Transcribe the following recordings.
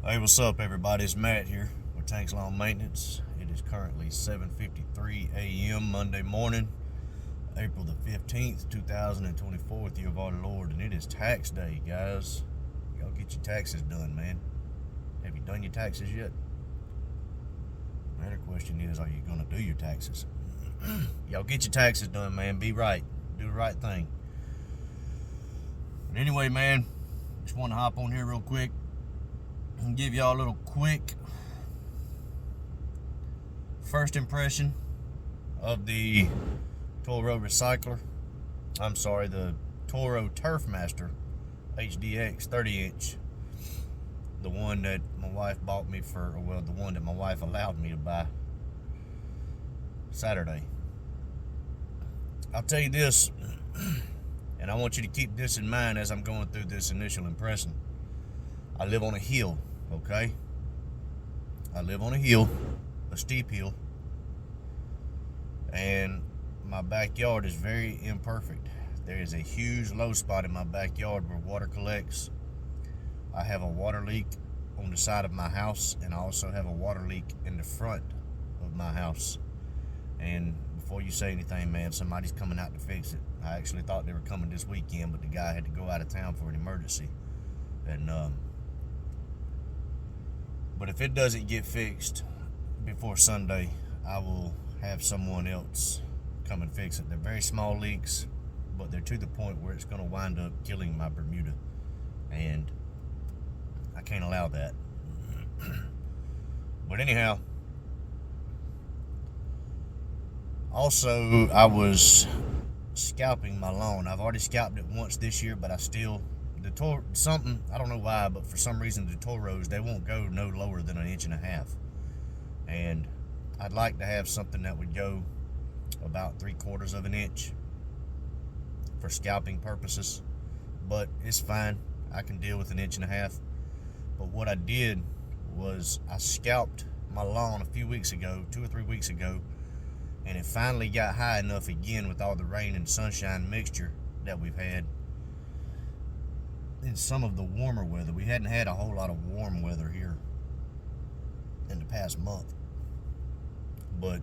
Hey, what's up, everybody? It's Matt here with Tanks Lawn Maintenance. It is currently 7:53 a.m. Monday morning, April the 15th, 2024, with the year of our Lord, and it is tax day, guys. Y'all get your taxes done, man. Have you done your taxes yet? The better question is, are you going to do your taxes? Y'all get your taxes done, man. Be right. Do the right thing. But anyway, man, just want to hop on here real quick and give y'all a little quick first impression of the Toro recycler. I'm sorry, the Toro Turfmaster HDX 30-inch. The one that my wife bought me for, well, the one that my wife allowed me to buy Saturday. I'll tell you this, and I want you to keep this in mind as I'm going through this initial impression. I live on a hill, okay? I live on a hill, a steep hill, and my backyard is very imperfect. There is a huge low spot in my backyard where water collects. I have a water leak on the side of my house, and I also have a water leak in the front of my house. And before you say anything, man, somebody's coming out to fix it. I actually thought they were coming this weekend, but the guy had to go out of town for an emergency. And but if it doesn't get fixed before Sunday, I will have someone else come and fix it. They're very small leaks, but they're to the point where it's going to wind up killing my Bermuda, and I can't allow that. But anyhow, also I was scalping my lawn. I've already scalped it once this year, but I still, something, I don't know why, but for some reason the Toros, they won't go no lower than 1.5 inches. And I'd like to have something that would go about 3/4 of an inch for scalping purposes, but it's fine. I can deal with 1.5 inches. But what I did was I scalped my lawn a few weeks ago, 2 or 3 weeks ago, and it finally got high enough again with all the rain and sunshine mixture that we've had in some of the warmer weather. We hadn't had a whole lot of warm weather here in the past month, but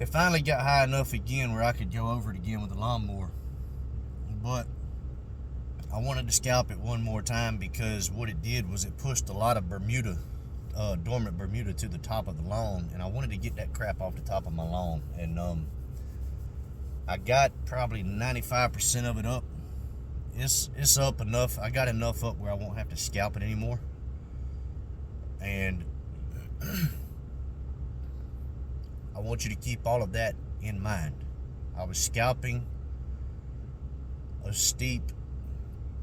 it finally got high enough again where I could go over it again with the lawnmower. But I wanted to scalp it one more time because what it did was it pushed a lot of Bermuda, dormant Bermuda, to the top of the lawn, and I wanted to get that crap off the top of my lawn. And I got probably 95% of it up. It's up enough. I got enough up where I won't have to scalp it anymore. And I want you to keep all of that in mind. I was scalping a steep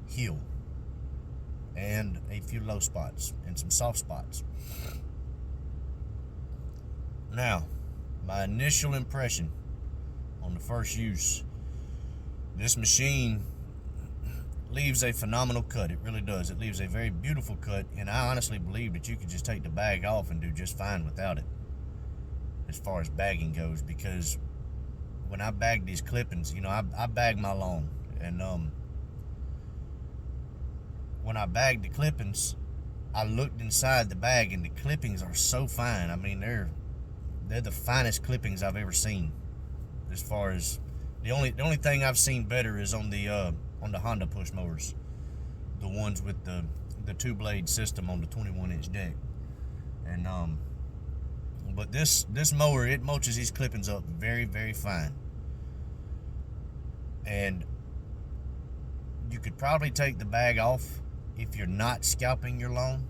hill and a few low spots and some soft spots. Now, my initial impression on the first use, this machine leaves a phenomenal cut. It really does. It leaves a very beautiful cut, and I honestly believe that you could just take the bag off and do just fine without it as far as bagging goes, because when I bag these clippings, you know, I bag my lawn, and when I bagged the clippings, I looked inside the bag, and the clippings are so fine. I mean, they're the finest clippings I've ever seen. As far as the only thing I've seen better is on the Honda push mowers, the ones with the 2-blade system on the 21-inch deck. And but this mower, it mulches these clippings up very, very fine. And you could probably take the bag off if you're not scalping your lawn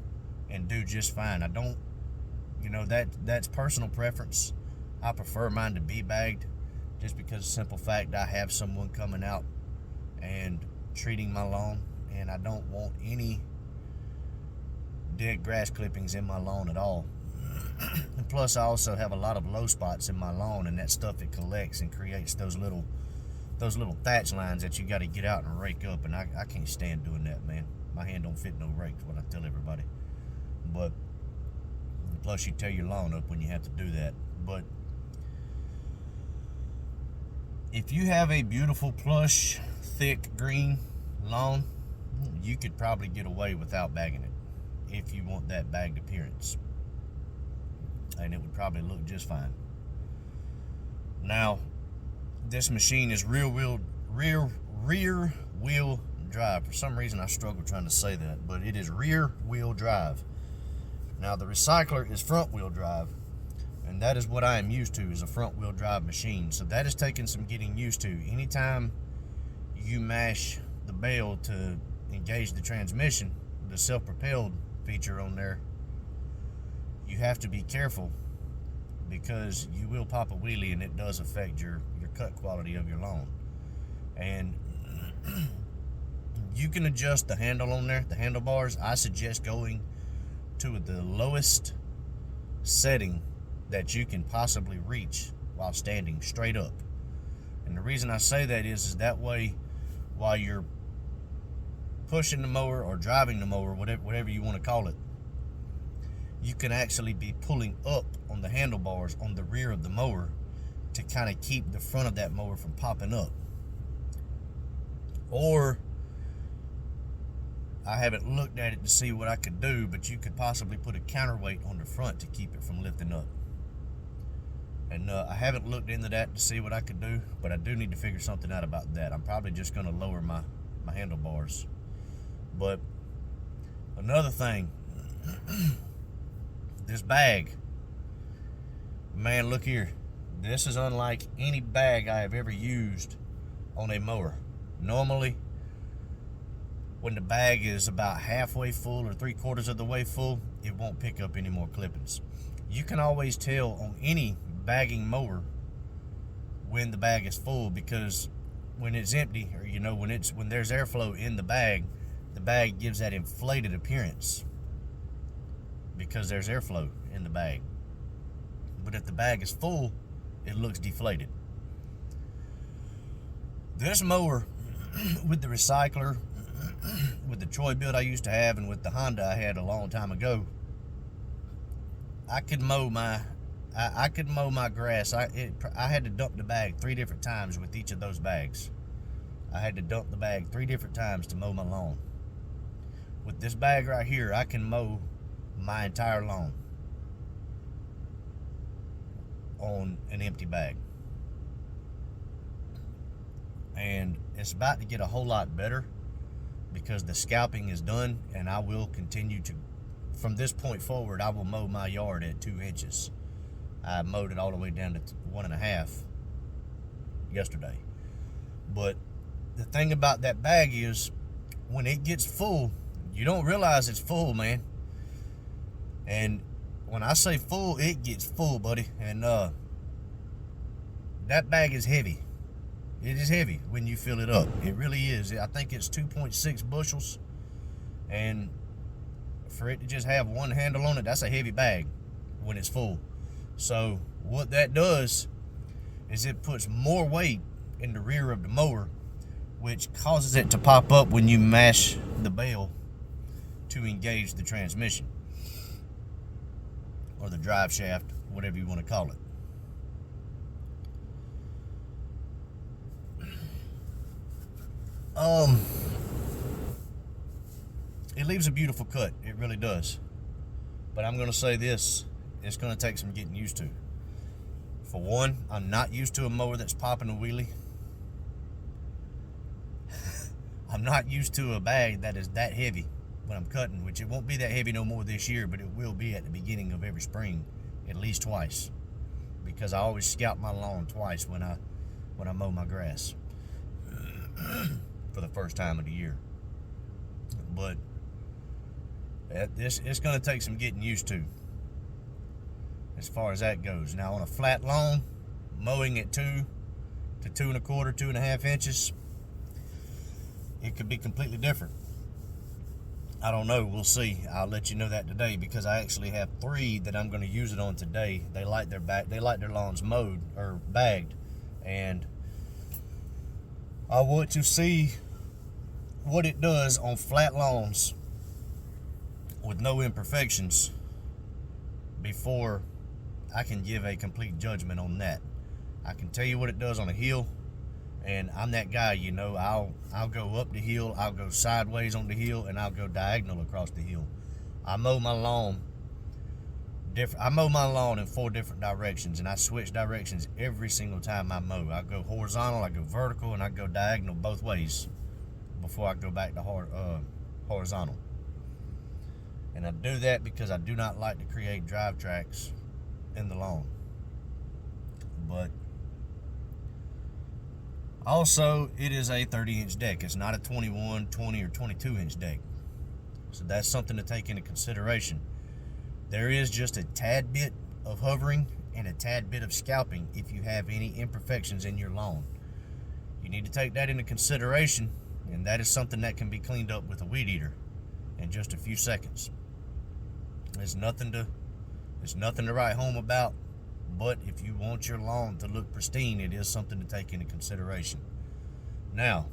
and do just fine. I don't, you know, that's personal preference. I prefer mine to be bagged, just because of the simple fact I have someone coming out and treating my lawn, and I don't want any dead grass clippings in my lawn at all. And plus, I also have a lot of low spots in my lawn, and that stuff, it collects and creates those little thatch lines that you got to get out and rake up, and I can't stand doing that, man. My hand don't fit no rake, is what I tell everybody. But plus, you tear your lawn up when you have to do that. But if you have a beautiful, plush, thick green lawn, you could probably get away without bagging it if you want that bagged appearance, and it would probably look just fine. Now, this machine is rear wheel drive. For some reason I struggle trying to say that, but it is rear wheel drive. Now the recycler is front wheel drive, and that is what I am used to, is a front wheel drive machine. So that is taking some getting used to. Anytime you mash the bell to engage the transmission, the self-propelled feature on there, you have to be careful, because you will pop a wheelie and it does affect your cut quality of your lawn. And you can adjust the handle on there, the handlebars. I suggest going to the lowest setting that you can possibly reach while standing straight up. And the reason I say that is that way, while you're pushing the mower or driving the mower, whatever you want to call it, you can actually be pulling up on the handlebars on the rear of the mower to kind of keep the front of that mower from popping up. Or, I haven't looked at it to see what I could do, but you could possibly put a counterweight on the front to keep it from lifting up. And I haven't looked into that to see what I could do, but I do need to figure something out about that. I'm probably just going to lower my handlebars. But another thing, this bag, man, look here. This is unlike any bag I have ever used on a mower. Normally, when the bag is about halfway full or 3/4 of the way full, it won't pick up any more clippings. You can always tell on any bagging mower when the bag is full, because when it's empty, or when there's airflow in the bag gives that inflated appearance because there's airflow in the bag. But if the bag is full, it looks deflated. This mower with the recycler, with the Troy build I used to have, and with the Honda I had a long time ago, I could mow my grass. I had to dump the bag 3 different times with each of those bags. I had to dump the bag 3 different times to mow my lawn. With this bag right here, I can mow my entire lawn on an empty bag. And it's about to get a whole lot better because the scalping is done, and I will continue to, from this point forward, I will mow my yard at 2 inches. I mowed it all the way down to 1.5 yesterday. But the thing about that bag is, when it gets full, you don't realize it's full, man. And when I say full, it gets full, buddy. And that bag is heavy. It is heavy when you fill it up. It really is. I think it's 2.6 bushels. And for it to just have one handle on it, that's a heavy bag when it's full. So what that does is it puts more weight in the rear of the mower, which causes it to pop up when you mash the bell to engage the transmission or the drive shaft, whatever you want to call it. It leaves a beautiful cut. It really does. But I'm going to say this, it's going to take some getting used to. For one, I'm not used to a mower that's popping a wheelie. I'm not used to a bag that is that heavy when I'm cutting, which it won't be that heavy no more this year, but it will be at the beginning of every spring, at least twice, because I always scalp my lawn twice when I mow my grass for the first time of the year. But it's going to take some getting used to as far as that goes. Now, on a flat lawn, mowing at 2 to 2.25, 2.5 inches, it could be completely different. I don't know. We'll see. I'll let you know that today, because I actually have 3 that I'm going to use it on today. They like their lawns mowed or bagged, and I want to see what it does on flat lawns with no imperfections before I can give a complete judgment on that. I can tell you what it does on a hill, And I'm that guy, you know. I'll go up the hill, I'll go sideways on the hill, and I'll go diagonal across the hill. I mow my lawn in 4 different directions, and I switch directions every single time I mow. I go horizontal, I go vertical, and I go diagonal both ways before I go back to horizontal. And I do that because I do not like to create drive tracks in the lawn. But also, it is a 30-inch deck. It's not a 21, 20, or 22-inch deck. So that's something to take into consideration. There is just a tad bit of hovering and a tad bit of scalping if you have any imperfections in your lawn. You need to take that into consideration, and that is something that can be cleaned up with a weed eater in just a few seconds. There's nothing to write home about, but if you want your lawn to look pristine, it is something to take into consideration. Now,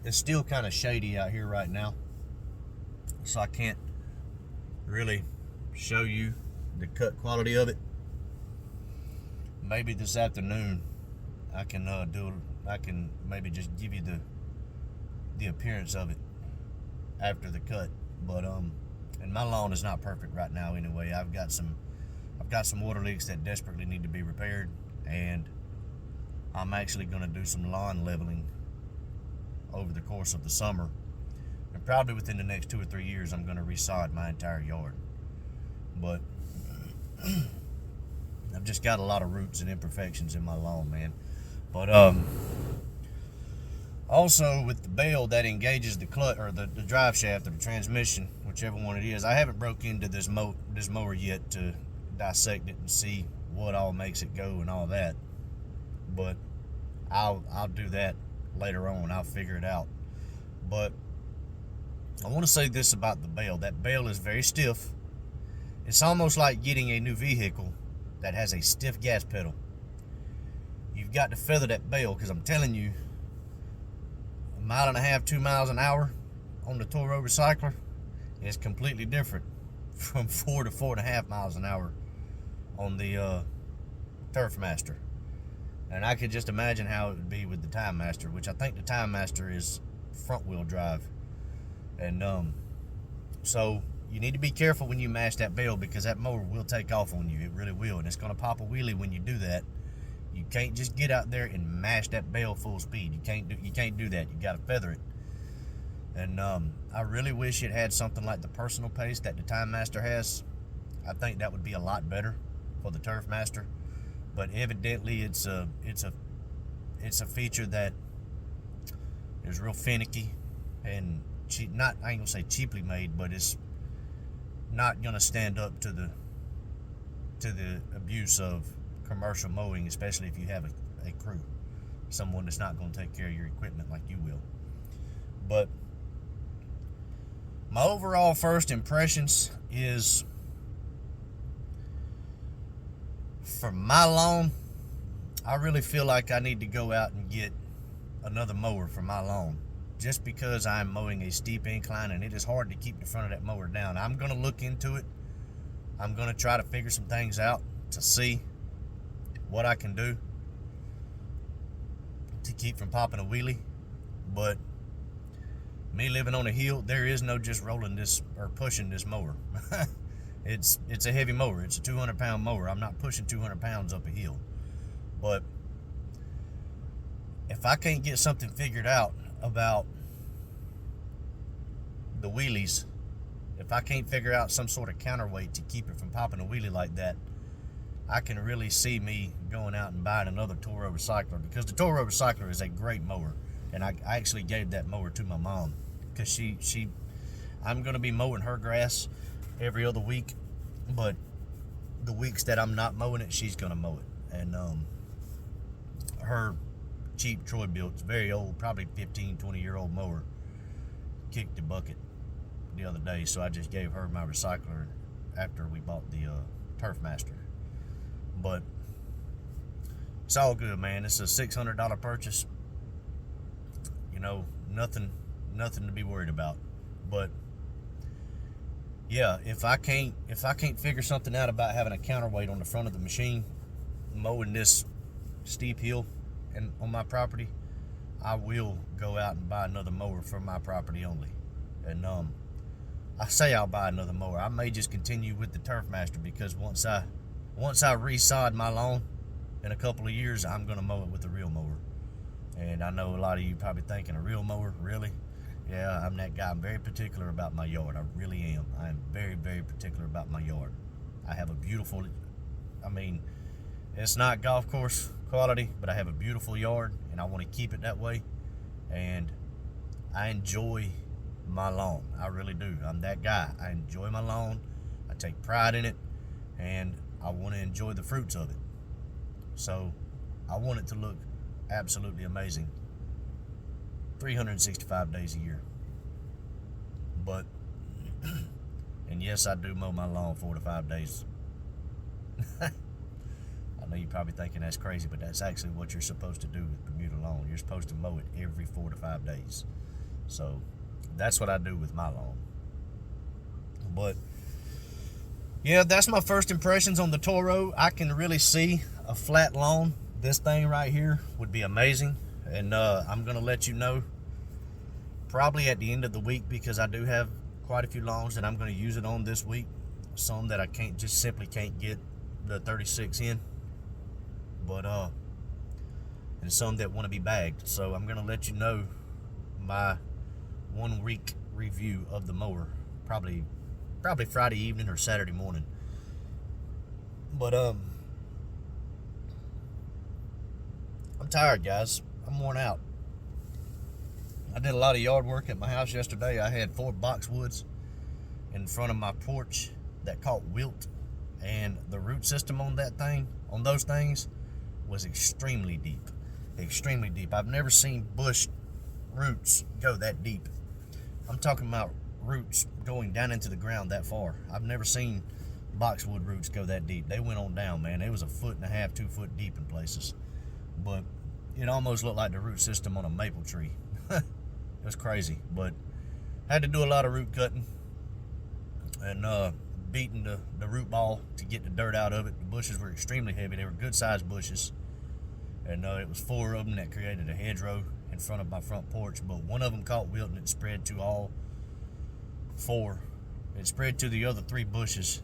it's still kind of shady out here right now, so I can't really show you the cut quality of it. Maybe this afternoon I can maybe just give you the appearance of it after the cut. But and my lawn is not perfect right now anyway. I've got some water leaks that desperately need to be repaired, and I'm actually going to do some lawn leveling over the course of the summer, and probably within the next 2 or 3 years I'm going to resod my entire yard. But I've just got a lot of roots and imperfections in my lawn, man. But also, with the bell that engages the clutch or the drive shaft or the transmission, whichever one it is, I haven't broke into this mower yet to dissect it and see what all makes it go and all that. But I'll do that later on. I'll figure it out. But I want to say this about the bell. That bell is very stiff. It's almost like getting a new vehicle that has a stiff gas pedal. You've got to feather that bell, because I'm telling you, 1.5 miles, 2 miles an hour on the Toro recycler is completely different from 4 to 4.5 miles an hour on the Turfmaster. And I could just imagine how it would be with the Time Master, which I think the Time Master is front wheel drive. And so you need to be careful when you mash that bell, because that mower will take off on you. It really will, and it's going to pop a wheelie when you do that. You can't just get out there and mash that bell full speed. You can't do that. You got to feather it. And I really wish it had something like the personal pace that the Time Master has. I think that would be a lot better for the Turfmaster. But evidently, it's a feature that is real finicky and cheap. I ain't gonna say cheaply made, but it's not gonna stand up to the abuse of commercial mowing, especially if you have a crew, someone that's not going to take care of your equipment like you will. But my overall first impressions is, for my lawn, I really feel like I need to go out and get another mower for my lawn, just because I'm mowing a steep incline and it is hard to keep the front of that mower down. I'm going to look into it. I'm going to try to figure some things out to see what I can do to keep from popping a wheelie. But me living on a hill, there is no just rolling this or pushing this mower. It's a heavy mower. It's a 200-pound mower. I'm not pushing 200 pounds up a hill. But if I can't get something figured out about the wheelies, if I can't figure out some sort of counterweight to keep it from popping a wheelie like that, I can really see me going out and buying another Toro recycler, because the Toro recycler is a great mower. And I actually gave that mower to my mom, because I'm going to be mowing her grass every other week, but the weeks that I'm not mowing it, she's going to mow it. And her cheap Troy-Built, very old, probably 15, 20-year-old mower kicked the bucket the other day, so I just gave her my recycler after we bought the Turfmaster. But it's all good, man. It's a $600 purchase. You know, nothing to be worried about. But yeah, if I can't figure something out about having a counterweight on the front of the machine, mowing this steep hill on my property, I will go out and buy another mower for my property only. And I say I'll buy another mower. I may just continue with the Turfmaster, because once I resod my lawn in a couple of years, I'm gonna mow it with a real mower. And I know a lot of you probably thinking, a real mower, really? Yeah, I'm that guy. I'm very particular about my yard. I really am. I am very, very particular about my yard. I have a beautiful, I mean, it's not golf course quality, but I have a beautiful yard, and I want to keep it that way. And I enjoy my lawn. I really do. I'm that guy. I enjoy my lawn. I take pride in it, and I want to enjoy the fruits of it. So I want it to look absolutely amazing 365 days a year. But and yes, I do mow my lawn 4 to 5 days. I know you're probably thinking that's crazy, but that's actually what you're supposed to do with Bermuda lawn. You're supposed to mow it every 4 to 5 days. So that's what I do with my lawn. But yeah, that's my first impressions on the Toro. I can really see a flat lawn. This thing right here would be amazing. And I'm gonna let you know probably at the end of the week, because I do have quite a few lawns that I'm gonna use it on this week. Some that I simply can't get the 36 in. But and some that want to be bagged. So I'm gonna let you know my 1 week review of the mower, probably Friday evening or Saturday morning. But I'm tired, guys. I'm worn out. I did a lot of yard work at my house yesterday. I had 4 boxwoods in front of my porch that caught wilt, and the root system on those things was extremely deep. Extremely deep. I've never seen bush roots go that deep. I'm talking about roots going down into the ground that far. I've never seen boxwood roots go that deep. They went on down, man. It was 1.5 feet, 2 foot deep in places. But it almost looked like the root system on a maple tree. It was crazy. But I had to do a lot of root cutting and beating the root ball to get the dirt out of it. The bushes were extremely heavy. They were good sized bushes. And it was 4 of them that created a hedgerow in front of my front porch. But one of them caught wilt, and it spread to all 4. It spread to the other 3 bushes.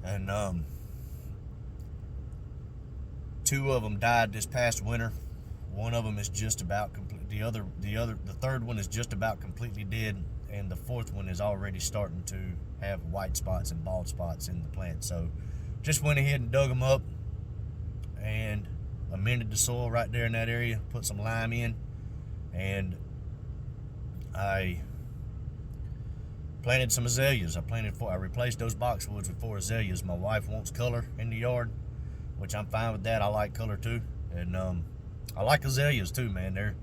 And 2 of them died this past winter. One of them is just about complete. The third one is just about completely dead, and the 4th one is already starting to have white spots and bald spots in the plant. So just went ahead and dug them up and amended the soil right there in that area, put some lime in, and I planted some azaleas. I replaced those boxwoods with 4 azaleas. My wife wants color in the yard, which I'm fine with that. I like color too, and I like azaleas too, man. They're,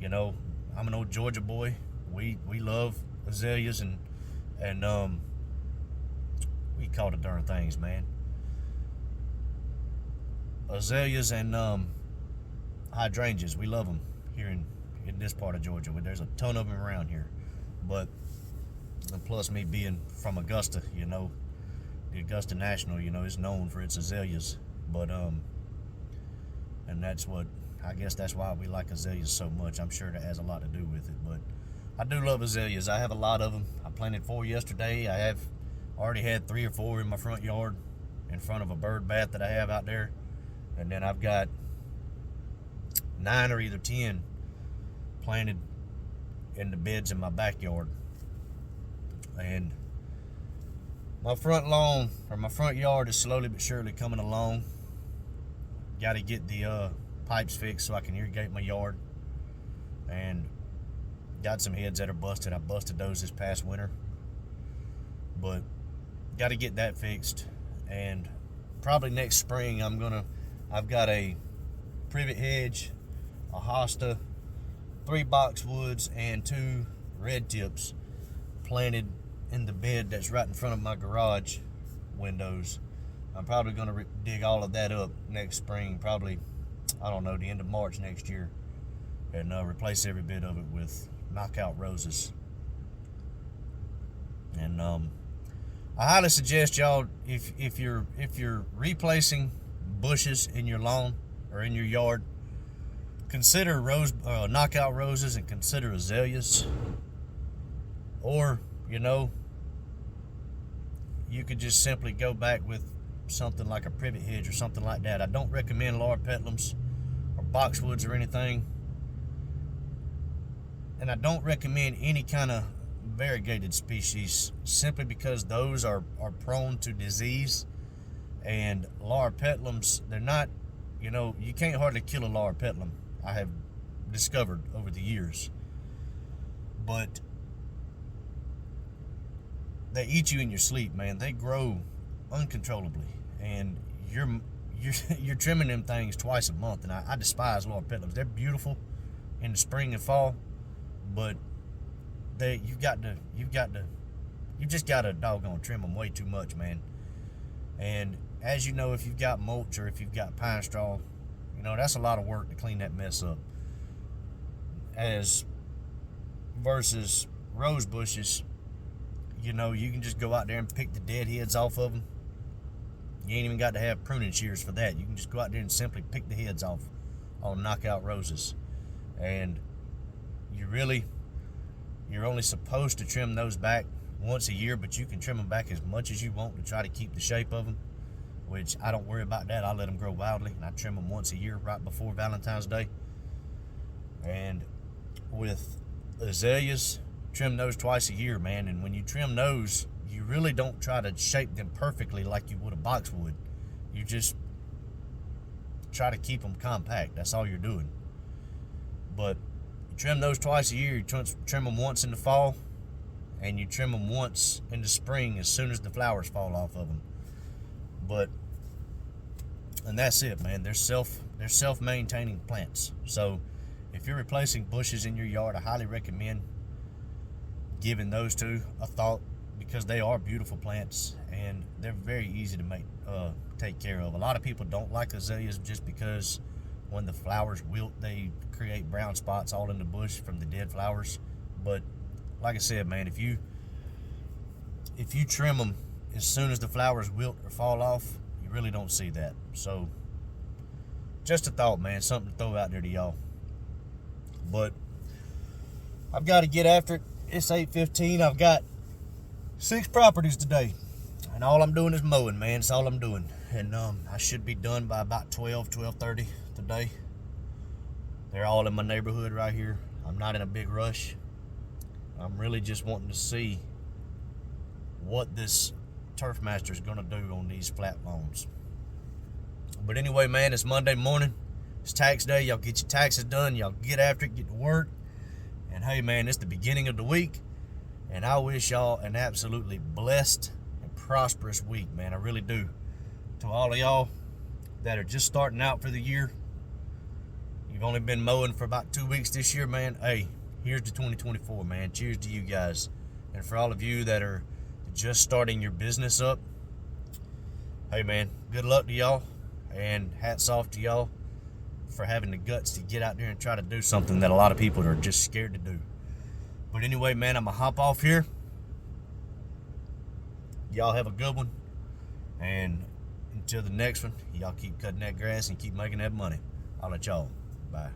I'm an old Georgia boy. We love azaleas and we call the darn things, man. Azaleas and hydrangeas. We love them here in this part of Georgia. There's a ton of them around here, but and plus me being from Augusta, the Augusta National, is known for its azaleas. But and I guess that's why we like azaleas so much. I'm sure that has a lot to do with it, but I do love azaleas. I have a lot of them. I planted 4 yesterday. I have already had 3 or 4 in my front yard in front of a bird bath that I have out there. And then I've got 9 or either 10 planted in the beds in my backyard. And my front lawn, or my front yard, is slowly but surely coming along. Got to get the pipes fixed so I can irrigate my yard. And got some heads that are busted. I busted those this past winter. But got to get that fixed. And probably next spring I've got a privet hedge, a hosta, 3 boxwoods, and 2 red tips planted in the bed that's right in front of my garage windows. I'm probably going to dig all of that up next spring, probably, I don't know, the end of March next year, and replace every bit of it with knockout roses. And I highly suggest y'all, if you're replacing bushes in your lawn or in your yard, consider knockout roses, and consider azaleas. Or, you could just simply go back with something like a privet hedge or something like that. I don't recommend loropetalums or boxwoods or anything. And I don't recommend any kind of variegated species, simply because those are prone to disease. And loropetalums, they're not, you can't hardly kill a loropetalum, I have discovered over the years. But they eat you in your sleep, man. They grow uncontrollably, and you're trimming them things twice a month. And I despise loropetalums. They're beautiful in the spring and fall, but you just gotta doggone trim them way too much, man. And as you know, if you've got mulch or if you've got pine straw, that's a lot of work to clean that mess up. As versus rose bushes, you can just go out there and pick the dead heads off of them. You ain't even got to have pruning shears for that. You can just go out there and simply pick the heads off on knockout roses. And you're only supposed to trim those back once a year, but you can trim them back as much as you want to try to keep the shape of them, which I don't worry about that. I let them grow wildly, and I trim them once a year right before Valentine's Day. And with azaleas, trim those twice a year, man. And when you trim those, you really don't try to shape them perfectly like you would a boxwood. You just try to keep them compact. That's all you're doing. But you trim those twice a year. You trim them once in the fall, and you trim them once in the spring as soon as the flowers fall off of them. And that's it, man. They're self-maintaining plants. So if you're replacing bushes in your yard, I highly recommend giving those two a thought, because they are beautiful plants and they're very easy to take care of. A lot of people don't like azaleas just because when the flowers wilt, they create brown spots all in the bush from the dead flowers. But like I said, man, if you trim them as soon as the flowers wilt or fall off, you really don't see that. So just a thought, man, something to throw out there to y'all. But I've got to get after it. It's 8:15. I've got 6 properties today, and all I'm doing is mowing, man. That's all I'm doing. And I should be done by about 12:30 today. They're all in my neighborhood right here. I'm not in a big rush. I'm really just wanting to see what this turfmaster is going to do on these flat lawns. But anyway, man, it's Monday morning. It's tax day. Y'all get your taxes done. Y'all get after it, get to work. And hey, man, it's the beginning of the week, and I wish y'all an absolutely blessed and prosperous week, man. I really do. To all of y'all that are just starting out for the year, you've only been mowing for about 2 weeks this year, man. Hey, here's to 2024, man. Cheers to you guys. And for all of you that are just starting your business up, hey, man, good luck to y'all, and hats off to y'all for having the guts to get out there and try to do something that a lot of people are just scared to do. But anyway, man, I'm going to hop off here. Y'all have a good one. And until the next one, y'all keep cutting that grass and keep making that money. I'll let y'all. Bye.